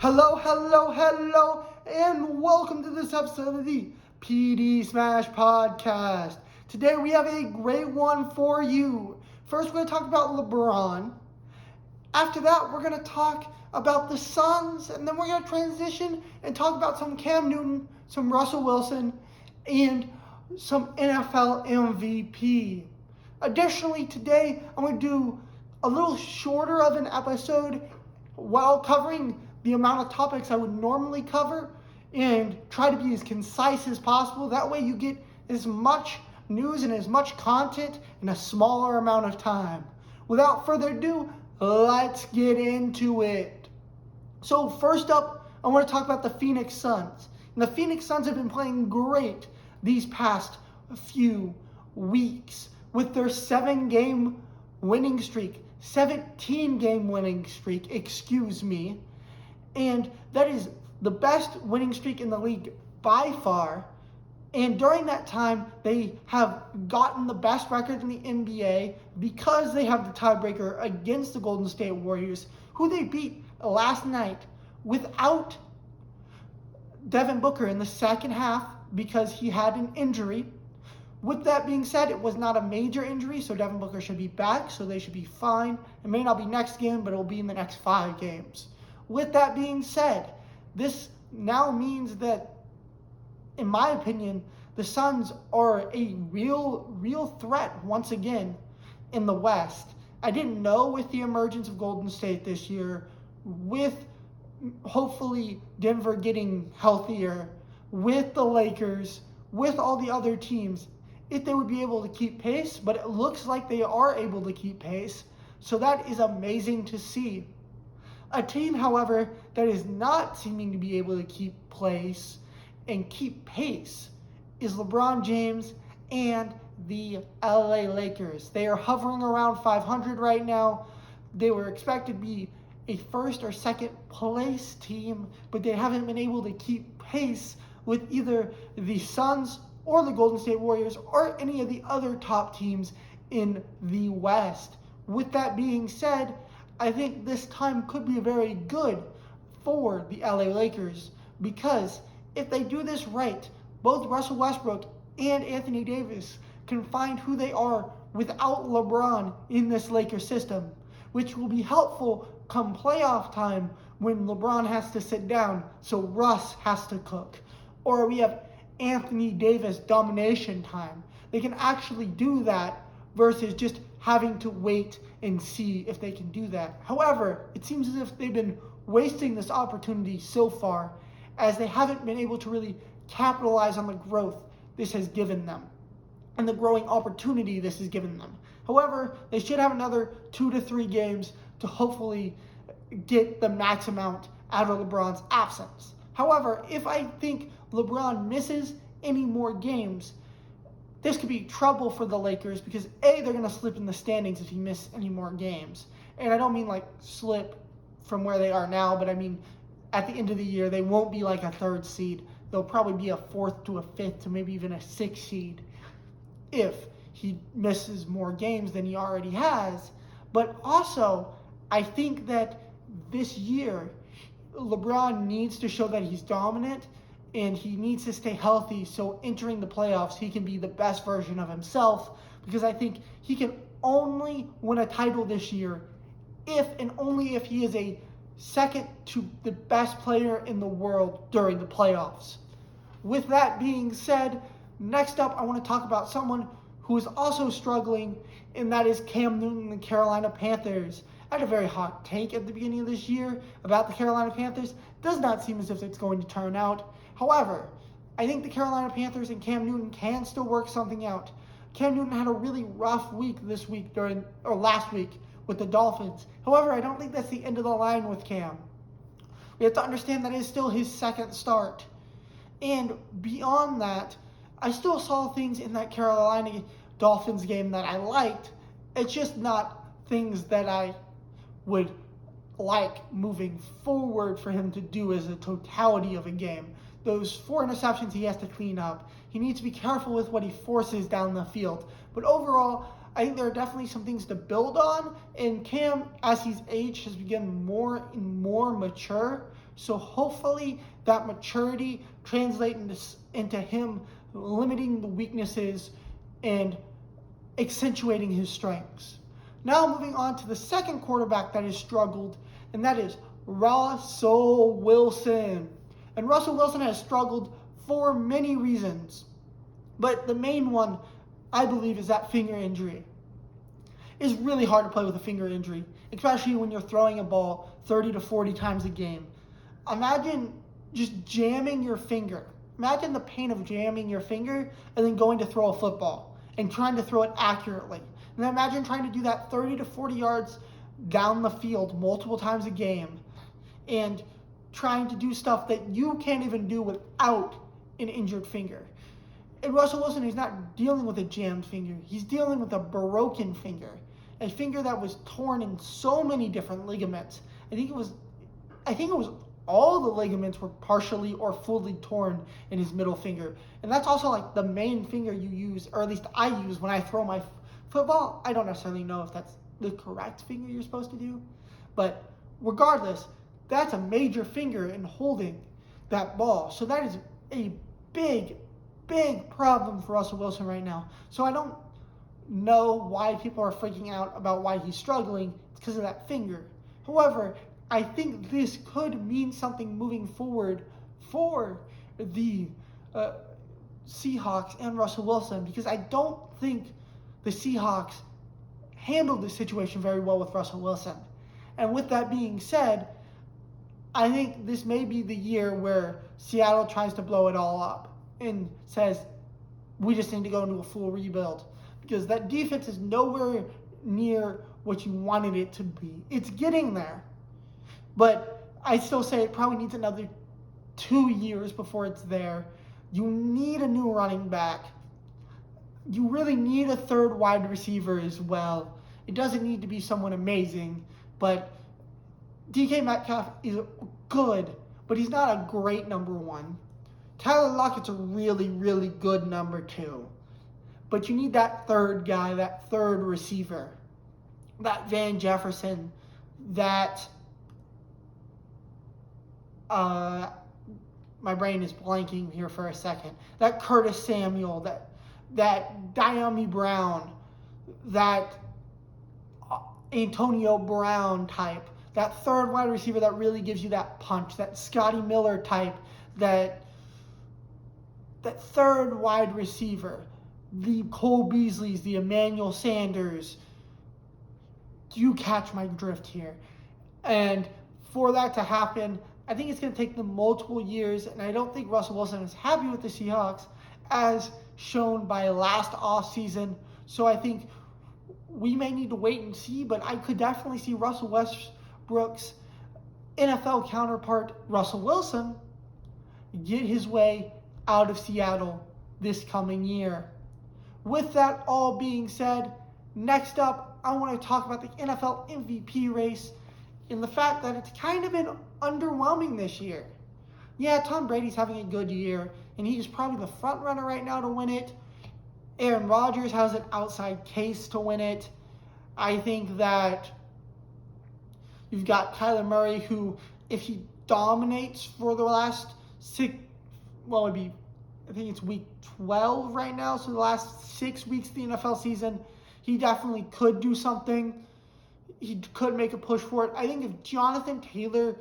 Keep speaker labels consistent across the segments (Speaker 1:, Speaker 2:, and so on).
Speaker 1: Hello, hello, hello, and welcome to this episode of the PD Smash Podcast. Today we have a great one for you. First, we're going to talk about LeBron. After that, we're going to talk about the Suns, and then we're going to transition and talk about some Cam Newton, some Russell Wilson, and some NFL MVP. Additionally, today I'm going to do a little shorter of an episode while covering the amount of topics I would normally cover and try to be as concise as possible. That way you get as much news and as much content in a smaller amount of time. Without further ado, let's get into it. So first up, I want to talk about the Phoenix Suns. And the Phoenix Suns have been playing great these past few weeks with their 17-game winning streak, and that is the best winning streak in the league by far. And during that time, they have gotten the best record in the NBA because they have the tiebreaker against the Golden State Warriors, who they beat last night without Devin Booker in the second half because he had an injury. With that being said, it was not a major injury, so Devin Booker should be back, so they should be fine. It may not be next game, but it will be in the next 5 games. With that being said, this now means that, in my opinion, the Suns are a real threat once again in the West. I didn't know with the emergence of Golden State this year, with hopefully Denver getting healthier, with the Lakers, with all the other teams, if they would be able to keep pace, but it looks like they are able to keep pace. So that is amazing to see. A team, however, that is not seeming to be able to keep pace is LeBron James and the LA Lakers. They are hovering around 500 right now. They were expected to be a first or second place team, but they haven't been able to keep pace with either the Suns or the Golden State Warriors or any of the other top teams in the West. With that being said, I think this time could be very good for the LA Lakers, because if they do this right, both Russell Westbrook and Anthony Davis can find who they are without LeBron in this Lakers system, which will be helpful come playoff time when LeBron has to sit down, so Russ has to cook. Or we have Anthony Davis domination time. They can actually do that versus just having to wait and see if they can do that. However, it seems as if they've been wasting this opportunity so far, as they haven't been able to really capitalize on the growth this has given them and the growing opportunity this has given them. However, they should have another 2 to 3 games to hopefully get the max amount out of LeBron's absence. However, if I think LeBron misses any more games, this could be trouble for the Lakers, because A, they're going to slip in the standings if he misses any more games. And I don't mean like slip from where they are now, but I mean at the end of the year, they won't be like a 3rd seed. They'll probably be a 4th to a 5th to maybe even a 6th seed if he misses more games than he already has. But also, I think that this year, LeBron needs to show that he's dominant, and he needs to stay healthy, so entering the playoffs, he can be the best version of himself, because I think he can only win a title this year if and only if he is a second to the best player in the world during the playoffs. With that being said, next up I want to talk about someone who is also struggling, and that is Cam Newton and the Carolina Panthers. I had a very hot take at the beginning of this year about the Carolina Panthers. Does not seem as if it's going to turn out. However, I think the Carolina Panthers and Cam Newton can still work something out. Cam Newton had a really rough week last week with the Dolphins. However, I don't think that's the end of the line with Cam. We have to understand that it is still his 2nd start. And beyond that, I still saw things in that Carolina Dolphins game that I liked. It's just not things that I would like moving forward for him to do as a totality of a game. Those 4 interceptions he has to clean up. He needs to be careful with what he forces down the field. But overall, I think there are definitely some things to build on. And Cam, as he's aged, has become more and more mature So hopefully that maturity translates into him limiting the weaknesses and accentuating his strengths. Now moving on to the second quarterback that has struggled, and that is Russell Wilson. And Russell Wilson has struggled for many reasons. But the main one, I believe, is that finger injury. It's really hard to play with a finger injury, especially when you're throwing a ball 30 to 40 times a game. Imagine just jamming your finger. Imagine the pain of jamming your finger and then going to throw a football and trying to throw it accurately. And then imagine trying to do that 30 to 40 yards down the field multiple times a game and trying to do stuff that you can't even do without an injured finger. And Russell Wilson is not dealing with a jammed finger. He's dealing with a broken finger. A finger that was torn in so many different ligaments. I think it was all the ligaments were partially or fully torn in his middle finger. And that's also like the main finger you use, or at least I use when I throw my football. I don't necessarily know if that's the correct finger you're supposed to do. But regardless, that's a major finger in holding that ball. So that is a big problem for Russell Wilson right now. So I don't know why people are freaking out about why he's struggling. It's because of that finger. However, I think this could mean something moving forward for the Seahawks and Russell Wilson, because I don't think the Seahawks handled the situation very well with Russell Wilson. And with that being said, I think this may be the year where Seattle tries to blow it all up and says, we just need to go into a full rebuild, because that defense is nowhere near what you wanted it to be. It's getting there, but I still say it probably needs another 2 years before it's there. You need a new running back. You really need a third wide receiver as well. It doesn't need to be someone amazing, but DK Metcalf is good, but he's not a great number one. Tyler Lockett's a really good number two. But you need that third guy, that third receiver, that Van Jefferson, that my brain is blanking here for a second, that Curtis Samuel, that Diami Brown, that Antonio Brown type, that third wide receiver that really gives you that punch, that Scotty Miller type, that third wide receiver, the Cole Beasleys, the Emmanuel Sanders. Do you catch my drift here? And for that to happen, I think it's going to take them multiple years, and I don't think Russell Wilson is happy with the Seahawks as shown by last offseason. So I think we may need to wait and see, but I could definitely see Russell Westbrook's NFL counterpart, Russell Wilson, get his way out of Seattle this coming year. With that all being said, next up, I want to talk about the NFL MVP race and the fact that it's kind of been underwhelming this year. Yeah, Tom Brady's having a good year, and he's probably the front runner right now to win it. Aaron Rodgers has an outside case to win it. I think that you've got Kyler Murray, who, if he dominates for the last I think it's week 12 right now, so the last 6 weeks of the NFL season, he definitely could do something. He could make a push for it. I think if Jonathan Taylor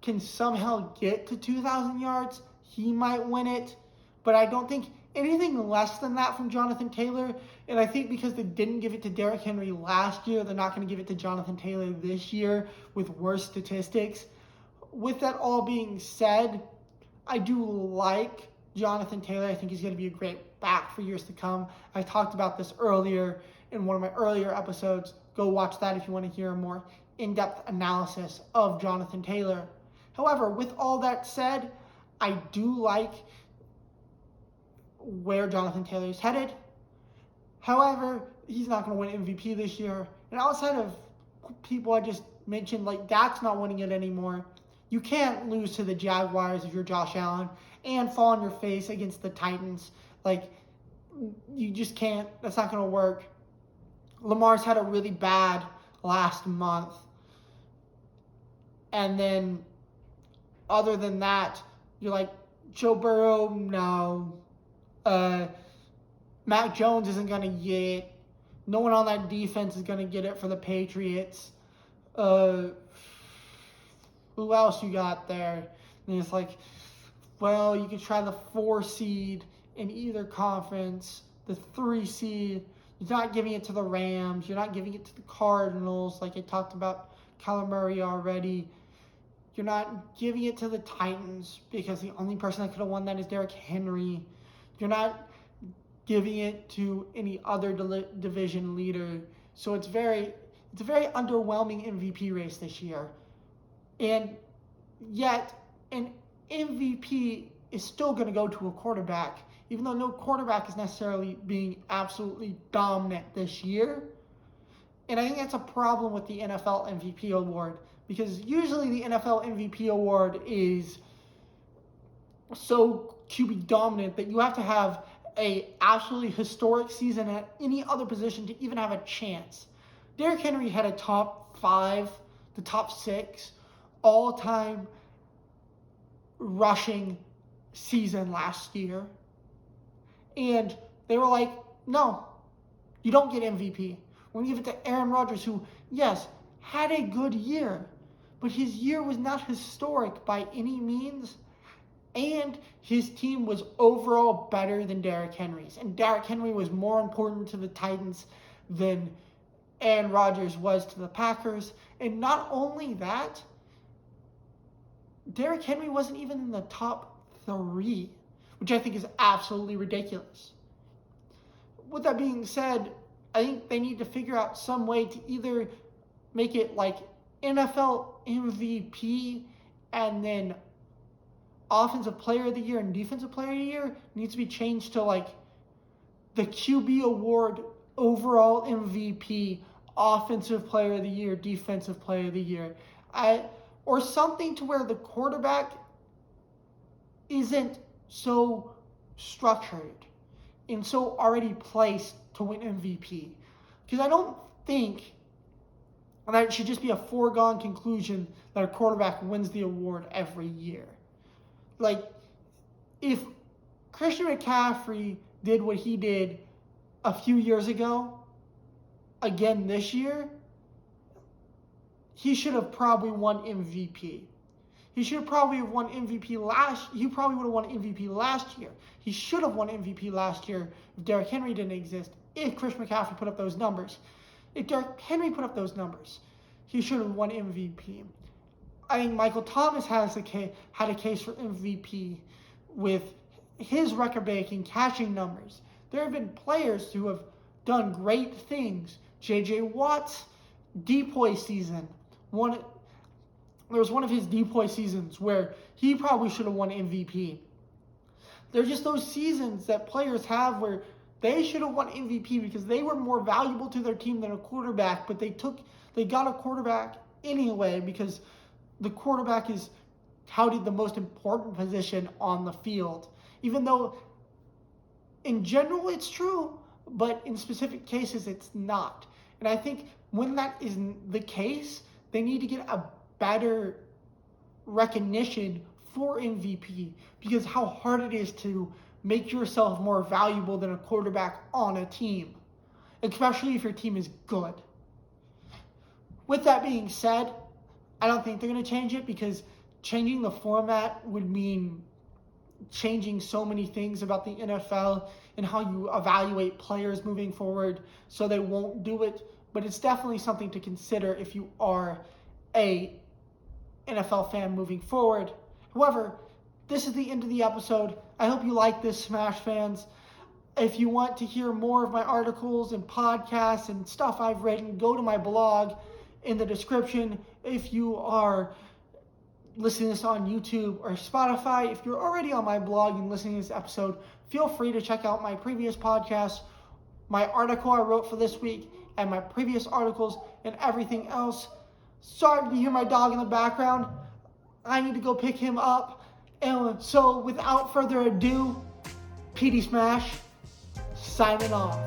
Speaker 1: can somehow get to 2,000 yards, he might win it. But I don't think anything less than that from Jonathan Taylor. And I think because they didn't give it to Derrick Henry last year, they're not going to give it to Jonathan Taylor this year with worse statistics. With that all being said, I do like Jonathan Taylor. I think he's going to be a great back for years to come. I talked about this earlier in one of my earlier episodes. Go watch that if you want to hear a more in-depth analysis of Jonathan Taylor. However, with all that said, I do like where Jonathan Taylor is headed. However, he's not going to win MVP this year. And outside of people I just mentioned, like Dak's not winning it anymore. You can't lose to the Jaguars if you're Josh Allen and fall on your face against the Titans. Like, you just can't. That's not going to work. Lamar's had a really bad last month. And then other than that, you're like, Joe Burrow, no. Mac Jones isn't going to get it. No one on that defense is going to get it for the Patriots. Who else you got there? And it's like, well, you could try the 4 seed in either conference, the 3 seed. You're not giving it to the Rams. You're not giving it to the Cardinals, like I talked about Kyler Murray already. You're not giving it to the Titans because the only person that could have won that is Derrick Henry. You're not giving it to any other division leader. So it's a very underwhelming MVP race this year. And yet, an MVP is still going to go to a quarterback, even though no quarterback is necessarily being absolutely dominant this year. And I think that's a problem with the NFL MVP award, because usually the NFL MVP award is so QB dominant that you have to have a absolutely historic season at any other position to even have a chance. Derrick Henry had a top 5 to top 6 all-time rushing season last year. And they were like, no, you don't get MVP. We're going to give it to Aaron Rodgers, who, yes, had a good year, but his year was not historic by any means. And his team was overall better than Derrick Henry's. And Derrick Henry was more important to the Titans than Aaron Rodgers was to the Packers. And not only that, Derrick Henry wasn't even in the top 3, which I think is absolutely ridiculous. With that being said, I think they need to figure out some way to either make it like NFL MVP and then Offensive Player of the Year and Defensive Player of the Year needs to be changed to like the QB award, overall MVP, Offensive Player of the Year, Defensive Player of the Year. Or something to where the quarterback isn't so structured and so already placed to win MVP. Because I don't think that it should just be a foregone conclusion that a quarterback wins the award every year. Like, if Christian McCaffrey did what he did a few years ago, again this year, he should have probably won MVP. He should probably have won MVP last. He probably would have won MVP last year. He should have won MVP last year if Derrick Henry didn't exist. If Chris McCaffrey put up those numbers, if Derrick Henry put up those numbers, he should have won MVP. I think Michael Thomas had a case for MVP with his record-breaking catching numbers. There have been players who have done great things. J.J. Watt's depoy season. There was one of his depoy seasons where he probably should have won MVP. They're just those seasons that players have where they should have won MVP because they were more valuable to their team than a quarterback, but they got a quarterback anyway because the quarterback is touted the most important position on the field. Even though in general it's true, but in specific cases it's not. And I think when that is the case, they need to get a better recognition for MVP, because how hard it is to make yourself more valuable than a quarterback on a team, especially if your team is good. With that being said, I don't think they're going to change it because changing the format would mean changing so many things about the NFL and how you evaluate players moving forward, so they won't do it. But it's definitely something to consider if you are a NFL fan moving forward. However, this is the end of the episode. I hope you like this, Smash fans. If you want to hear more of my articles and podcasts and stuff I've written, go to my blog in the description. If you are listening to this on YouTube or Spotify, if you're already on my blog and listening to this episode, feel free to check out my previous podcasts, my article I wrote for this week, and my previous articles and everything else. Sorry if you hear my dog in the background. I need to go pick him up. And so without further ado, PD Smash signing off.